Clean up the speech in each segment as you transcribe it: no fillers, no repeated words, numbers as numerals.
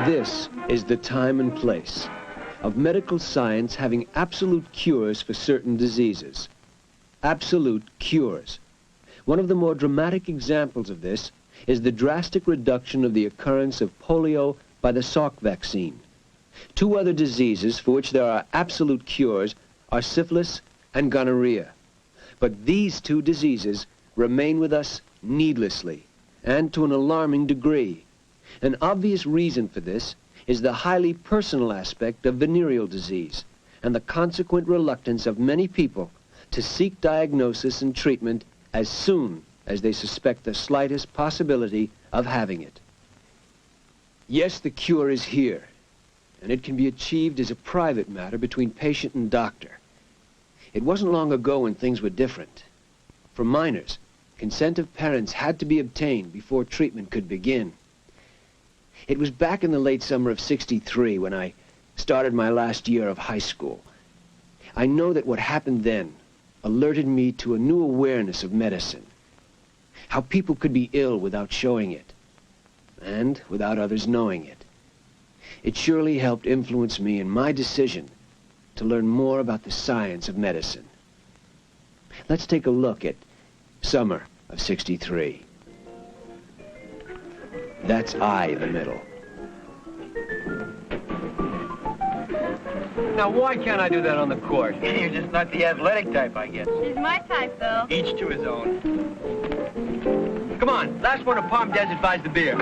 This is the time and place of medical science having absolute cures for certain diseases. Absolute cures. One of the more dramatic examples of this is the drastic reduction of the occurrence of polio by the Salk vaccine. Two other diseases for which there are absolute cures are syphilis and gonorrhea. But these two diseases remain with us needlessly and to an alarming degree. An obvious reason for this is the highly personal aspect of venereal disease and the consequent reluctance of many people to seek diagnosis and treatment as soon as they suspect the slightest possibility of having it. Yes, the cure is here, and it can be achieved as a private matter between patient and doctor. It wasn't long ago when things were different. For minors, consent of parents had to be obtained before treatment could begin. It was back in the late summer of '63 when I started my last year of high school. I know that what happened then alerted me to a new awareness of medicine, how people could be ill without showing it, and without others knowing it. It surely helped influence me in my decision to learn more about the science of medicine. Let's take a look at summer of '63. That's I in the middle. Now, why can't I do that on the court? You're just not the athletic type, I guess. She's my type, Bill. Each to his own. Come on, last one of Palm Desert buys the beer.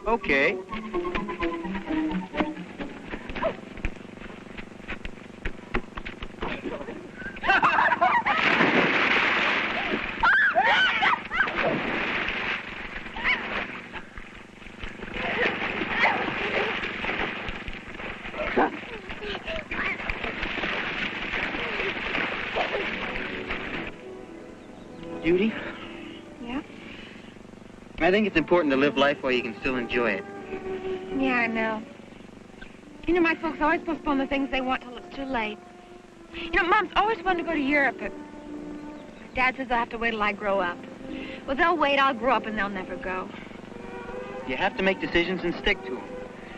Okay. Judy? Yeah? I think it's important to live life while you can still enjoy it. Yeah, I know. You know, my folks always postpone the things they want till it's too late. You know, Mom's always wanted to go to Europe, but Dad says I'll have to wait till I grow up. Well, they'll wait, I'll grow up, and they'll never go. You have to make decisions and stick to them.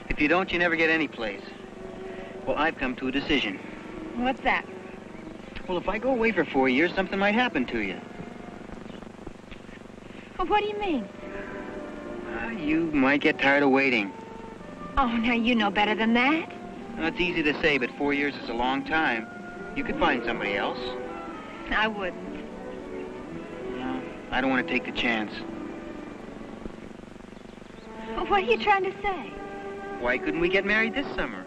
If you don't, you never get any place. Well, I've come to a decision. What's that? Well, if I go away for 4 years, something might happen to you. Well, what do you mean? You might get tired of waiting. Oh, now you know better than that. Well, it's easy to say, but 4 years is a long time. You could find somebody else. I wouldn't. No, I don't want to take the chance. Well, what are you trying to say? Why couldn't we get married this summer?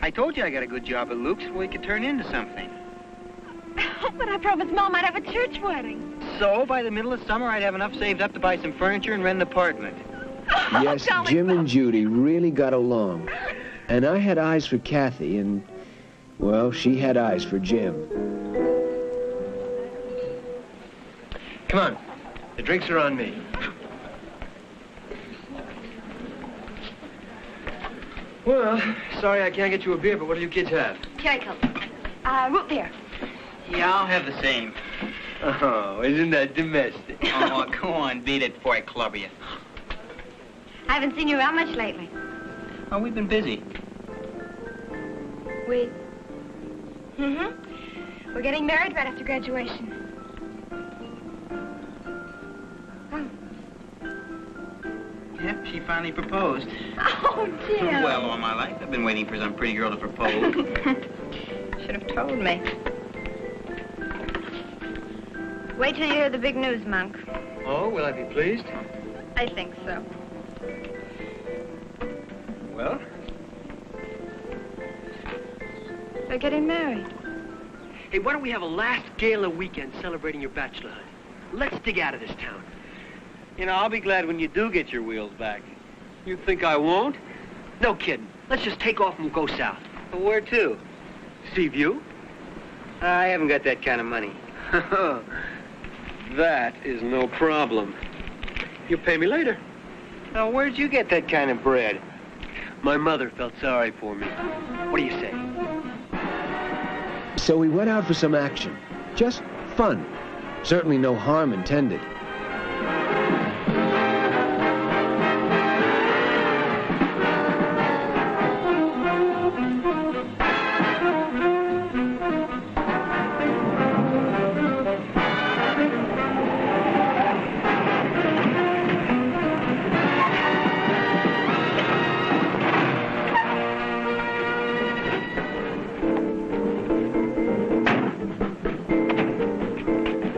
I told you I got a good job at Luke's where we could turn into something. Oh, but I promised Mom I'd have a church wedding. So, by the middle of summer, I'd have enough saved up to buy some furniture and rent an apartment. Yes, Jim and Judy really got along. And I had eyes for Kathy, and, well, she had eyes for Jim. Come on, the drinks are on me. Well, sorry I can't get you a beer, but what do you kids have? Cherry Coke. Root beer. Yeah, I'll have the same. Oh, isn't that domestic? Oh, go on, beat it before I clubber you. I haven't seen you around much lately. Oh, we've been busy. We? We're getting married right after graduation. Oh. Yep, she finally proposed. Oh, Jim. Well, all my life I've been waiting for some pretty girl to propose. Should have told me. Wait till you hear the big news, Monk. Oh, will I be pleased? I think so. Well? They're getting married. Hey, why don't we have a last gala weekend celebrating your bachelorhood? Let's dig out of this town. You know, I'll be glad when you do get your wheels back. You think I won't? No kidding. Let's just take off and we'll go south. Well, where to? Seaview? I haven't got that kind of money. That is no problem. You pay me later. Now, where'd you get that kind of bread? My mother felt sorry for me. What do you say? So we went out for some action. Just fun. Certainly no harm intended.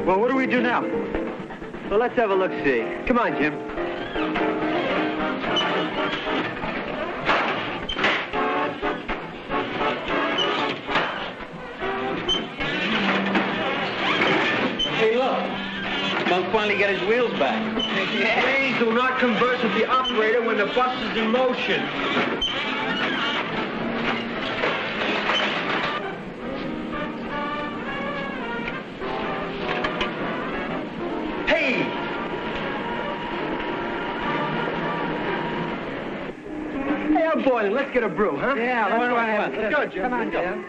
Well, what do we do now? Well, let's have a look-see. Come on, Jim. Hey, look. Monk finally got his wheels back. Please do not converse with the operator when the bus is in motion. Hey! Hey, I'm boiling. Let's get a brew, huh? Yeah, let's go ahead. Let's go, Jim. Come on, Let's go. Jim.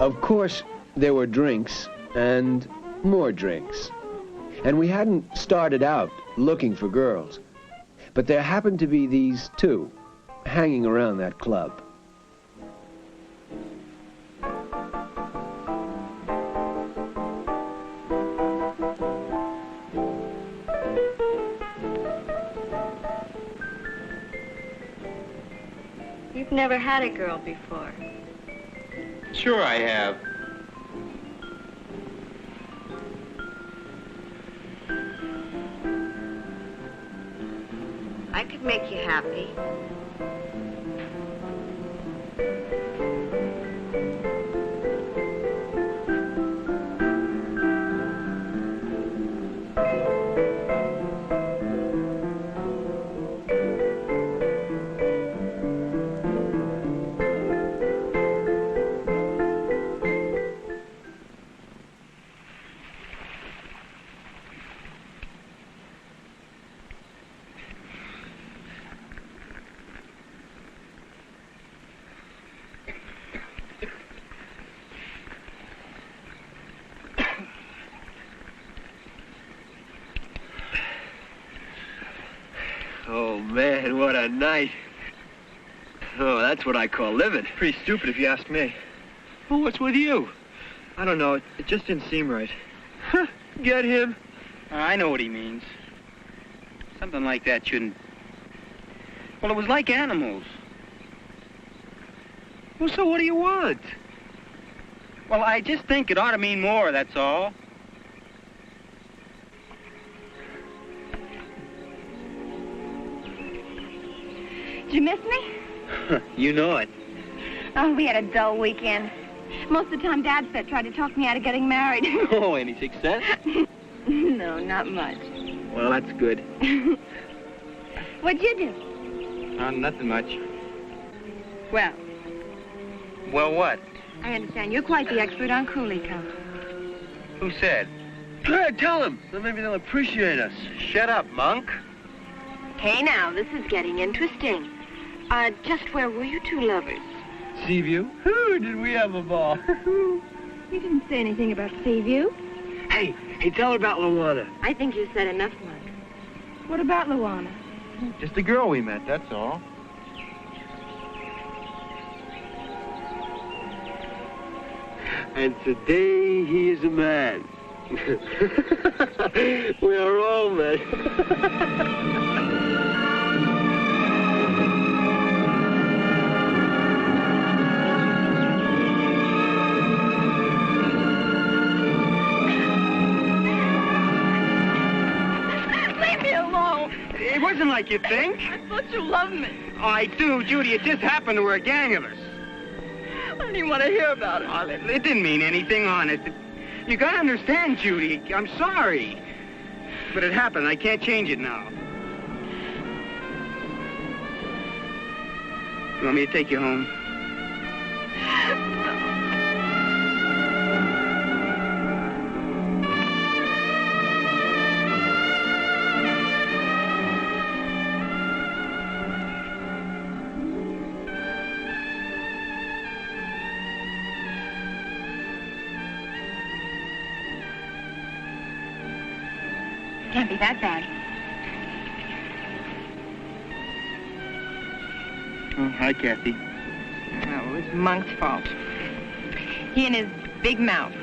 Of course, there were drinks and more drinks. And we hadn't started out looking for girls. But there happened to be these two hanging around that club. You've never had a girl before. Sure I have. I could make you happy. Oh, man, what a night. Oh, that's what I call living. Pretty stupid if you ask me. Well, what's with you? I don't know. It just didn't seem right. Huh, get him? I know what he means. Something like that shouldn't... Well, it was like animals. Well, so what do you want? Well, I just think it ought to mean more, that's all. Did you miss me? You know it. Oh, we had a dull weekend. Most of the time, Dad tried to talk me out of getting married. Oh, any success? No, not much. Well, that's good. What'd you do? Nothing much. Well, Well, what? I understand you're quite the expert on coolie cup. Who said? Go ahead, tell them. Then maybe they'll appreciate us. Shut up, Monk. Hey, now, this is getting interesting. Just where were you two lovers? Seaview? Did we have a ball? You didn't say anything about Seaview. Hey, tell her about Luana. I think you said enough, Mike. What about Luana? Just a girl we met, that's all. And today he is a man. We are all men. Leave me alone. It wasn't like you think. I thought you loved me. Oh, I do, Judy. It just happened to we're a gang of us. I didn't even want to hear about it. Oh, it didn't mean anything, honest. You gotta understand, Judy. I'm sorry. But it happened. I can't change it now. You want me to take you home? Can't be that bad. Oh, hi, Kathy. Oh, it was Monk's fault. He and his big mouth.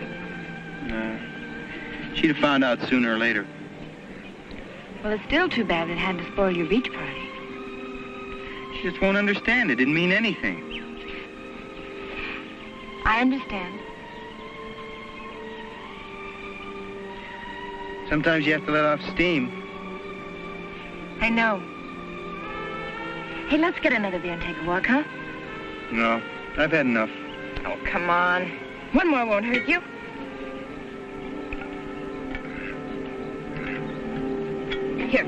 She'd have found out sooner or later. Well, it's still too bad it had to spoil your beach party. She just won't understand. It didn't mean anything. I understand. Sometimes you have to let off steam. I know. Hey, let's get another beer and take a walk, huh? No, I've had enough. Oh, come on. One more won't hurt you. Here.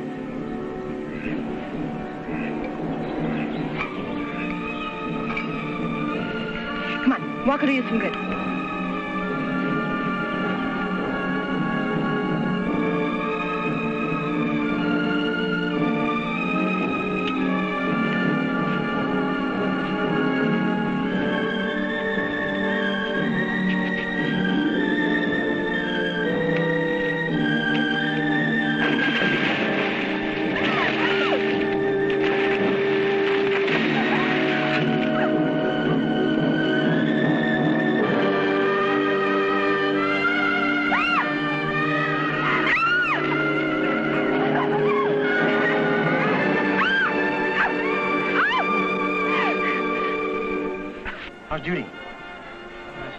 Come on, walk will do you some good. How's Judy?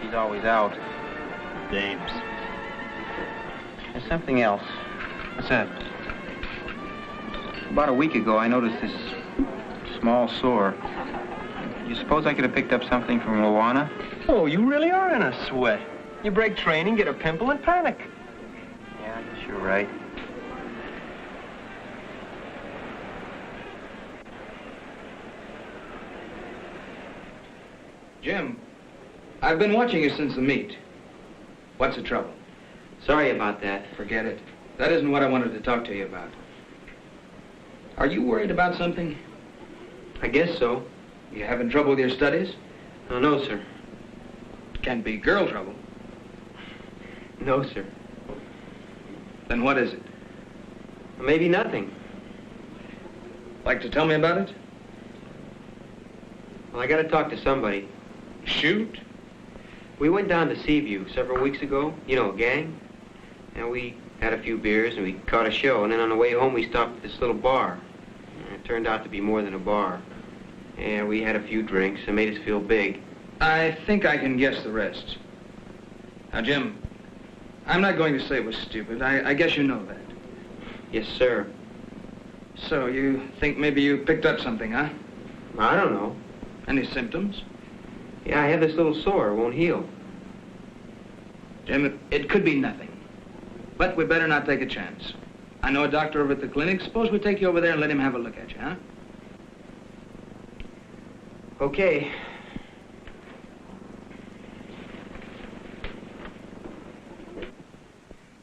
She's always out. Dames. There's something else. What's that? About a week ago, I noticed this small sore. You suppose I could have picked up something from Luana? Oh, you really are in a sweat. You break training, get a pimple, and panic. Yeah, I guess you're right. Jim, I've been watching you since the meet. What's the trouble? Sorry about that. Forget it. That isn't what I wanted to talk to you about. Are you worried about something? I guess so. You having trouble with your studies? Oh, no, sir. Can't be girl trouble. No, sir. Then what is it? Maybe nothing. Like to tell me about it? Well, I got to talk to somebody. Shoot. We went down to Seaview several weeks ago, you know, a gang. And we had a few beers and we caught a show. And then on the way home, we stopped at this little bar. And it turned out to be more than a bar. And we had a few drinks and made us feel big. I think I can guess the rest. Now, Jim, I'm not going to say it was stupid. I guess you know that. Yes, sir. So you think maybe you picked up something, huh? I don't know. Any symptoms? Yeah, I have this little sore. It won't heal. Jim, it could be nothing. But we better not take a chance. I know a doctor over at the clinic. Suppose we take you over there and let him have a look at you, huh? Okay.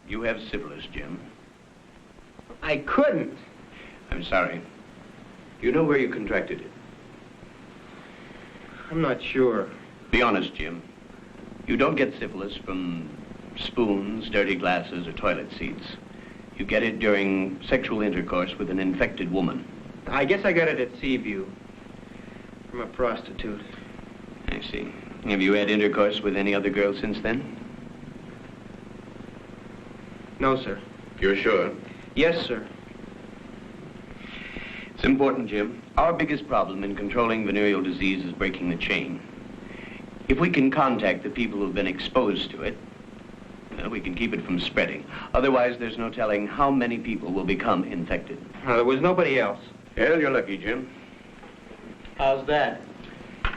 You have syphilis, Jim. I couldn't. I'm sorry. You know where you contracted it? I'm not sure. Be honest, Jim. You don't get syphilis from spoons, dirty glasses, or toilet seats. You get it during sexual intercourse with an infected woman. I guess I got it at Seaview. From a prostitute. I see. Have you had intercourse with any other girl since then? No, sir. You're sure? Yes, sir. It's important, Jim. Our biggest problem in controlling venereal disease is breaking the chain. If we can contact the people who've been exposed to it, well, we can keep it from spreading. Otherwise, there's no telling how many people will become infected. There was nobody else. Well, you're lucky, Jim. How's that?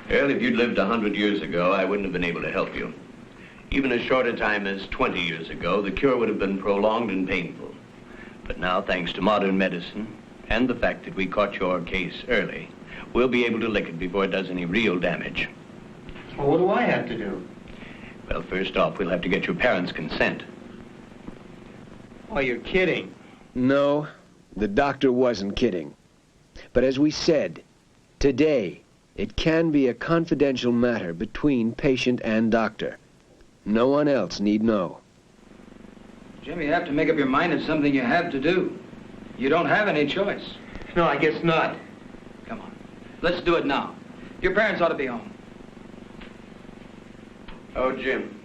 Well, if you'd lived 100 years ago, I wouldn't have been able to help you. Even as short a time as 20 years ago, the cure would have been prolonged and painful. But now, thanks to modern medicine and the fact that we caught your case early, we'll be able to lick it before it does any real damage. Well, what do I have to do? Well, first off, we'll have to get your parents' consent. Oh, you're kidding. No, the doctor wasn't kidding. But as we said, today, it can be a confidential matter between patient and doctor. No one else need know. Jim, you have to make up your mind it's something you have to do. You don't have any choice. No, I guess not. Come on. Let's do it now. Your parents ought to be home. Oh, Jim,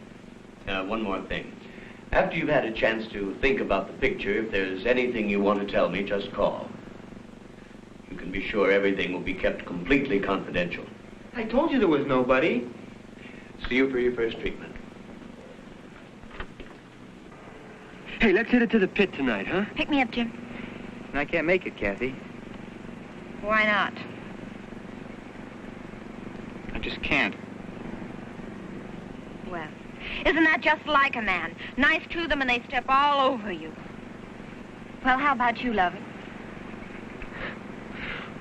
one more thing. After you've had a chance to think about the picture, if there's anything you want to tell me, just call. You can be sure everything will be kept completely confidential. I told you there was nobody. See you for your first treatment. Hey, let's hit it to the pit tonight, huh? Pick me up, Jim. I can't make it, Kathy. Why not? I just can't. Well, isn't that just like a man? Nice to them and they step all over you. Well, how about you, lover?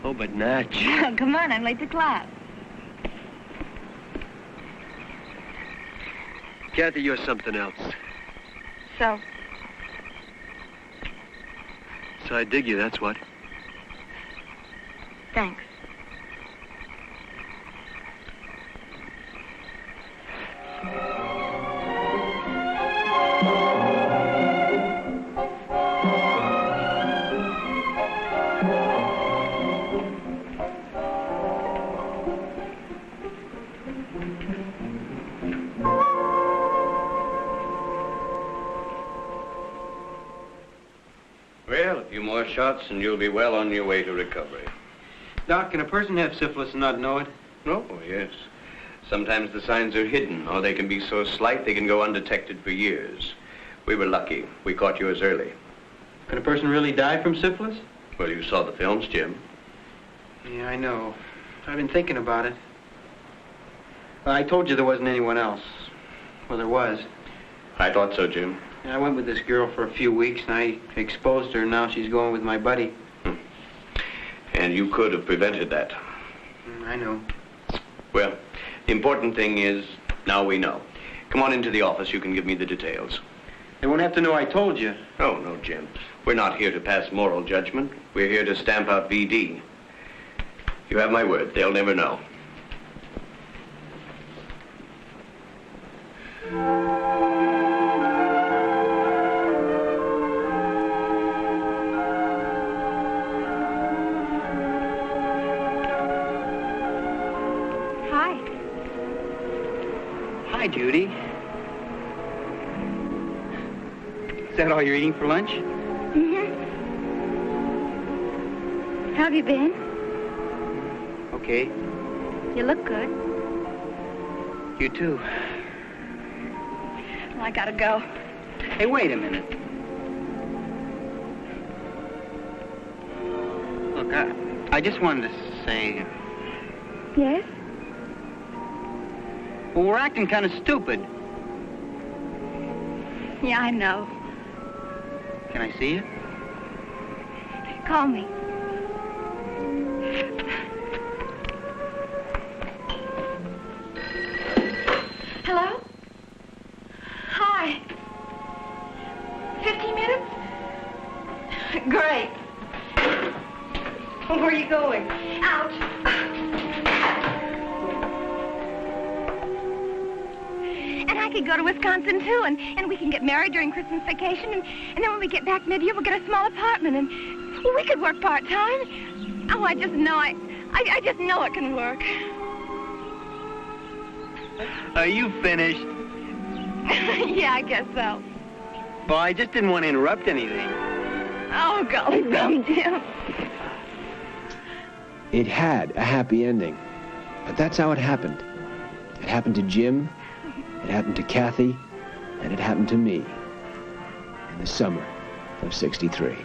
Oh, but Natch. Come on, I'm late to class. Kathy, you're something else. So? So I dig you, that's what. Thanks. Well, a few more shots and you'll be well on your way to recovery. Doc, can a person have syphilis and not know it? Oh, yes. Sometimes the signs are hidden, or they can be so slight they can go undetected for years. We were lucky. We caught yours early. Can a person really die from syphilis? Well, you saw the films, Jim. Yeah, I know. I've been thinking about it. Well, I told you there wasn't anyone else. Well, there was. I thought so, Jim. I went with this girl for a few weeks, and I exposed her, and now she's going with my buddy. And you could have prevented that. I know. Well, the important thing is, now we know. Come on into the office. You can give me the details. They won't have to know I told you. Oh, no, Jim. We're not here to pass moral judgment. We're here to stamp out VD. You have my word. They'll never know. Hi, Judy. Is that all you're eating for lunch? Mm-hmm. How have you been? Okay. You look good. You too. Well, I gotta go. Hey, wait a minute. Look, I just wanted to say... Yes? Well, we're acting kind of stupid. Yeah, I know. Can I see you? Call me. Hello? Hi. 15 minutes? Great. Where are you going? Out. And I could go to Wisconsin, too, and we can get married during Christmas vacation, and then when we get back mid-year, we'll get a small apartment, and we could work part-time. Oh, I just know I just know it can work. Are you finished? Yeah, I guess so. Well, I just didn't want to interrupt anything. Oh, golly bum, Jim. It had a happy ending, but that's how it happened. It happened to Jim, it happened to Kathy, and it happened to me in the summer of '63.